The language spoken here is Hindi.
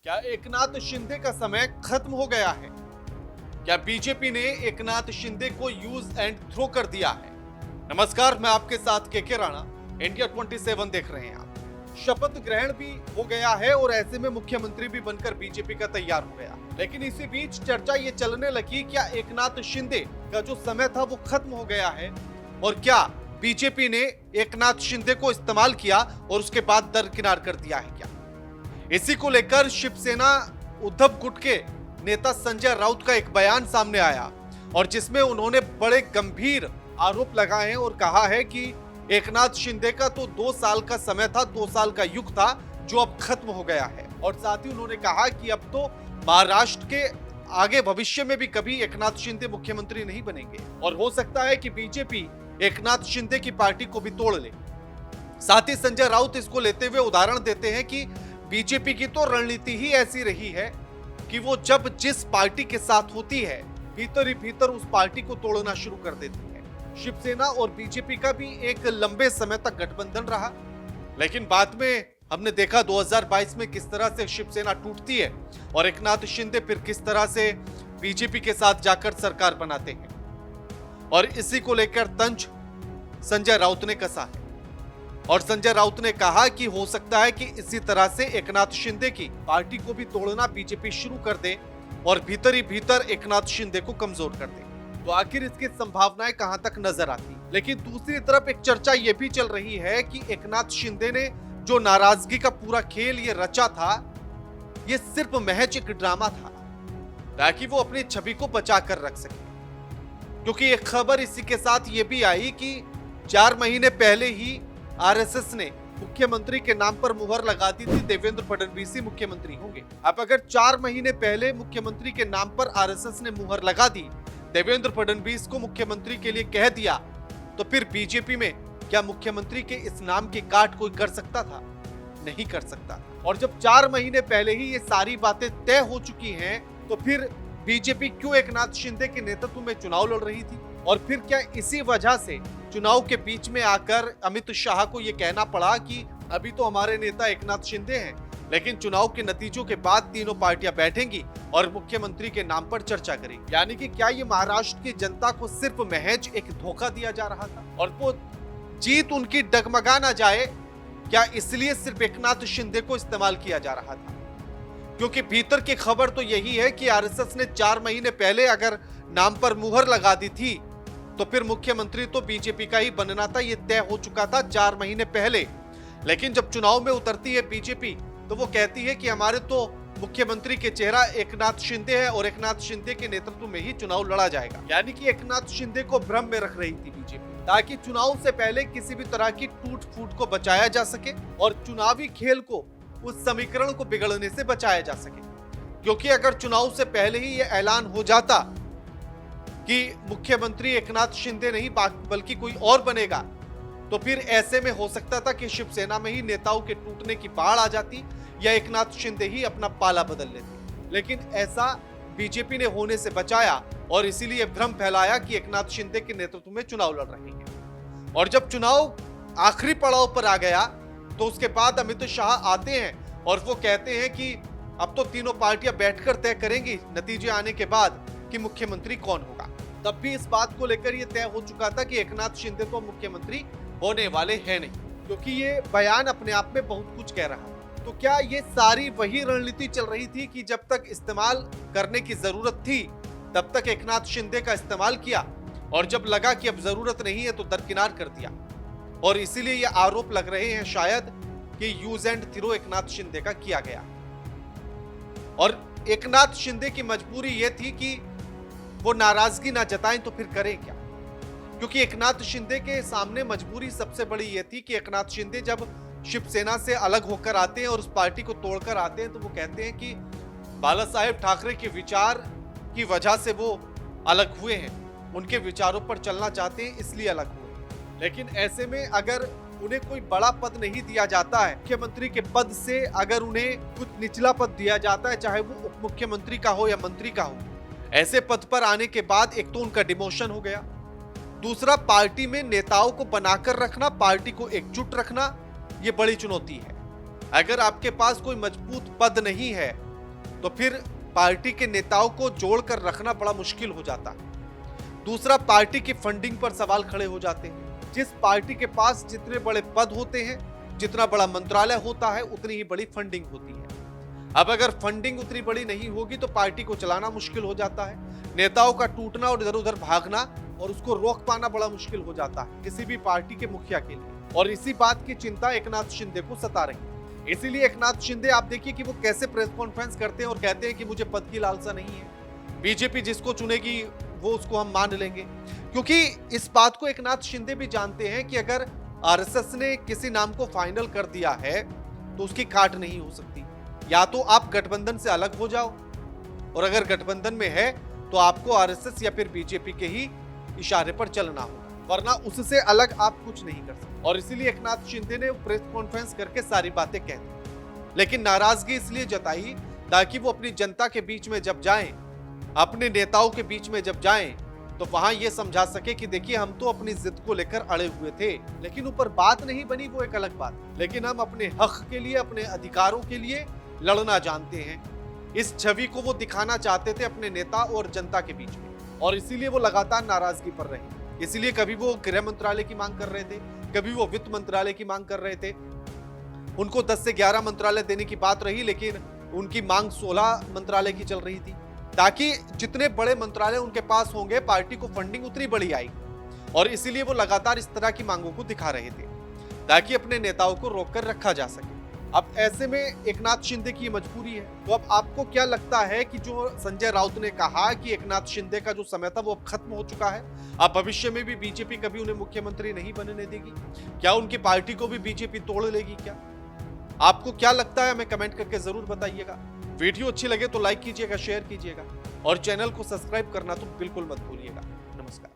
क्या एकनाथ शिंदे का समय खत्म हो गया है? क्या बीजेपी ने एकनाथ शिंदे को यूज एंड थ्रो कर दिया है? नमस्कार, मैं आपके साथ के राणा। इंडिया 27 देख रहे हैं आप। शपथ ग्रहण भी हो गया है और ऐसे में मुख्यमंत्री भी बनकर बीजेपी का तैयार हो गया। लेकिन इसी बीच चर्चा ये चलने लगी, क्या एकनाथ शिंदे का जो समय था वो खत्म हो गया है और क्या बीजेपी ने एकनाथ शिंदे को इस्तेमाल किया और उसके बाद दरकिनार कर दिया है क्या? इसी को लेकर शिवसेना उद्धव गुट के नेता संजय राउत का एक बयान सामने आया और जिसमें उन्होंने बड़े गंभीर आरोप लगाए हैं और कहा है कि एकनाथ शिंदे का तो 2 साल का समय था, 2 साल का युग था जो अब खत्म हो गया है। और साथ ही उन्होंने कहा कि अब तो महाराष्ट्र के आगे भविष्य में भी कभी एकनाथ शिंदे मुख्यमंत्री नहीं बनेंगे और हो सकता है कि बीजेपी एकनाथ शिंदे की पार्टी को भी तोड़ ले। साथ ही संजय राउत इसको लेते हुए उदाहरण देते हैं कि बीजेपी की तो रणनीति ही ऐसी रही है कि वो जब जिस पार्टी के साथ होती है भीतर ही भीतर उस पार्टी को तोड़ना शुरू कर देती है। शिवसेना और बीजेपी का भी एक लंबे समय तक गठबंधन रहा, लेकिन बाद में हमने देखा 2022 में किस तरह से शिवसेना टूटती है और एकनाथ शिंदे फिर किस तरह से बीजेपी के साथ जाकर सरकार बनाते हैं। और इसी को लेकर तंज संजय राउत ने कसा है और संजय राउत ने कहा कि हो सकता है कि इसी तरह से एकनाथ शिंदे की पार्टी को भी तोड़ना बीजेपी शुरू कर दे और भीतर ही भीतर एकनाथ शिंदे को कमजोर कर दे। तो आखिर इसकी संभावनाएं कहां तक नजर आती? लेकिन दूसरी तरफ एक चर्चा यह भी चल रही है कि एकनाथ शिंदे ने जो नाराजगी का पूरा खेल ये रचा था, ये सिर्फ महज एक ड्रामा था ताकि वो अपनी छवि को बचा कर रख सके। क्योंकि एक खबर इसी के साथ ये भी आई कि 4 महीने पहले ही आरएसएस ने मुख्यमंत्री के नाम पर मुहर लगा दी थी, देवेंद्र फडणवीस ही मुख्यमंत्री होंगे। अब अगर 4 महीने पहले मुख्यमंत्री के नाम पर आरएसएस ने मुहर लगा दी, देवेंद्र फडणवीस को मुख्यमंत्री के लिए कह दिया, तो फिर बीजेपी में क्या मुख्यमंत्री के इस नाम की काट कोई कर सकता था? नहीं कर सकता। और जब 4 महीने पहले ही ये सारी बातें तय हो चुकी हैं, तो फिर बीजेपी क्यों एकनाथ शिंदे के नेतृत्व में चुनाव लड़ रही थी? और फिर क्या इसी वजह से चुनाव के बीच में आकर अमित शाह को यह कहना पड़ा कि अभी तो हमारे नेता एकनाथ शिंदे हैं, लेकिन चुनाव के नतीजों के बाद तीनों पार्टियां बैठेंगी और मुख्यमंत्री के नाम पर चर्चा करेंगी? यानी कि क्या ये महाराष्ट्र की जनता को सिर्फ महज एक धोखा दिया जा रहा था और वो जीत उनकी डगमगा ना जाए, क्या इसलिए सिर्फ एकनाथ शिंदे को इस्तेमाल किया जा रहा था? क्योंकि भीतर की खबर तो यही है कि आरएसएस ने 4 महीने पहले अगर नाम पर मुहर लगा दी थी तो फिर मुख्यमंत्री तो बीजेपी का ही बनना था, ये तय हो चुका था 4 महीने पहले। लेकिन जब चुनाव में उतरती है बीजेपी तो वो कहती है कि हमारे तो मुख्यमंत्री के चेहरा एकनाथ शिंदे है और एकनाथ शिंदे के नेतृत्व में ही चुनाव लड़ा जाएगा। यानी कि एकनाथ शिंदे को भ्रम में रख रही थी बीजेपी ताकि चुनाव से पहले किसी भी तरह की टूट फूट को बचाया जा सके और चुनावी खेल को, उस समीकरण को बिगड़ने से बचाया जा सके। क्योंकि अगर चुनाव से पहले ही यह ऐलान हो जाता कि मुख्यमंत्री एकनाथ शिंदे नहीं बल्कि कोई और बनेगा, तो फिर ऐसे में हो सकता था कि शिवसेना में ही नेताओं के टूटने की बाढ़ आ जाती या एकनाथ शिंदे ही अपना पाला बदल लेते। लेकिन ऐसा बीजेपी ने होने से बचाया और इसीलिए भ्रम फैलाया कि एकनाथ शिंदे के नेतृत्व में चुनाव लड़ रहे हैं। और जब चुनाव आखिरी पड़ाव पर आ गया तो उसके बाद अमित शाह आते हैं और वो कहते हैं कि अब तो तीनों पार्टियां बैठकर तय करेंगी नतीजे आने के बाद कि मुख्यमंत्री कौन होगा। तब भी इस बात को लेकर यह तय हो चुका था कि एकनाथ शिंदे तो मुख्यमंत्री होने वाले हैं नहीं, क्योंकि ये बयान अपने आप में बहुत कुछ कह रहा है। तो क्या ये सारी वही रणनीति चल रही थी कि जब तक इस्तेमाल करने की जरूरत थी तब तक एकनाथ शिंदे का इस्तेमाल किया और जब लगा कि अब जरूरत नहीं है तो दरकिनार कर दिया? और इसीलिए ये आरोप लग रहे हैं शायद कि use and throw Eknath Shinde का किया गया। और एकनाथ शिंदे की मजबूरी यह थी कि वो नाराजगी ना जताएं तो फिर करें क्या? क्योंकि एकनाथ शिंदे के सामने मजबूरी सबसे बड़ी यह थी कि एकनाथ शिंदे जब शिवसेना से अलग होकर आते हैं और उस पार्टी को तोड़कर आते हैं तो वो कहते हैं कि बाला साहेब ठाकरे के विचार की वजह से वो अलग हुए हैं, उनके विचारों पर चलना चाहते हैं इसलिए अलग हुए। लेकिन ऐसे में अगर उन्हें कोई बड़ा पद नहीं दिया जाता है, मुख्यमंत्री के पद से अगर उन्हें कुछ निचला पद दिया जाता है, चाहे वो उप मुख्यमंत्री का हो या मंत्री का हो, ऐसे पद पर आने के बाद एक तो उनका डिमोशन हो गया, दूसरा पार्टी में नेताओं को बनाकर रखना, पार्टी को एकजुट रखना, ये बड़ी चुनौती है। अगर आपके पास कोई मजबूत पद नहीं है तो फिर पार्टी के नेताओं को जोड़कर रखना बड़ा मुश्किल हो जाता है। दूसरा, पार्टी की फंडिंग पर सवाल खड़े हो जाते हैं। जिस पार्टी के पास जितने बड़े पद होते हैं, जितना बड़ा मंत्रालय होता है, उतनी ही बड़ी फंडिंग होती है। अब अगर फंडिंग उतनी बड़ी नहीं होगी तो पार्टी को चलाना मुश्किल हो जाता है। नेताओं का टूटना और इधर उधर भागना और उसको रोक पाना बड़ा मुश्किल हो जाता है किसी भी पार्टी के मुखिया के लिए। और इसी बात की चिंता एकनाथ शिंदे को सता रही है। इसीलिए एकनाथ शिंदे, आप देखिए कि वो कैसे प्रेस कॉन्फ्रेंस करते हैं और कहते हैं कि मुझे पद की लालसा नहीं है, बीजेपी जिसको चुनेगी वो उसको हम मान लेंगे। क्योंकि इस बात को एकनाथ शिंदे भी जानते हैं कि अगर आरएसएस ने किसी नाम को फाइनल कर दिया है तो उसकी काट नहीं हो सकती। या तो आप गठबंधन से अलग हो जाओ, और अगर गठबंधन में है तो आपको आरएसएस या फिर बीजेपी के ही इशारे पर चलना होगा, वरना उससे अलग आप कुछ नहीं कर सकते। और इसीलिए एकनाथ शिंदे ने प्रेस कॉन्फ्रेंस करके सारी बातें कह दी, लेकिन नाराजगी इसलिए जताई ताकि वो अपनी जनता के बीच में जब जाएं, अपने नेताओं के बीच में जब जाएं, तो वहां ये समझा सके कि देखिए हम तो अपनी जिद को लेकर अड़े हुए थे, लेकिन ऊपर बात नहीं बनी वो एक अलग बात, लेकिन हम अपने हक के लिए, अपने अधिकारों के लिए लड़ना जानते हैं। इस छवि को वो दिखाना चाहते थे अपने नेता और जनता के बीच में, और इसीलिए वो लगातार नाराजगी पर रहे। इसीलिए कभी वो गृह मंत्रालय की मांग कर रहे थे, कभी वो वित्त मंत्रालय की मांग कर रहे थे। उनको 10 से 11 मंत्रालय देने की बात रही, लेकिन उनकी मांग 16 मंत्रालय की चल रही थी, ताकि जितने बड़े मंत्रालय उनके पास होंगे पार्टी को फंडिंग उतनी बड़ी आएगी। और इसीलिए वो लगातार इस तरह की मांगों को दिखा रहे थे ताकि अपने नेताओं को रोककर रखा जा सके। अब ऐसे में एकनाथ शिंदे की मजबूरी है। तो अब आपको क्या लगता है कि जो संजय राउत ने कहा कि एकनाथ शिंदे का जो समय था वो अब खत्म हो चुका है, अब भविष्य में भी बीजेपी कभी उन्हें मुख्यमंत्री नहीं बनने देगी? क्या उनकी पार्टी को भी बीजेपी तोड़ लेगी? क्या आपको क्या लगता है? हमें कमेंट करके जरूर बताइएगा। वीडियो अच्छी लगे तो लाइक कीजिएगा, शेयर कीजिएगा और चैनल को सब्सक्राइब करना तो बिल्कुल मत भूलिएगा। नमस्कार।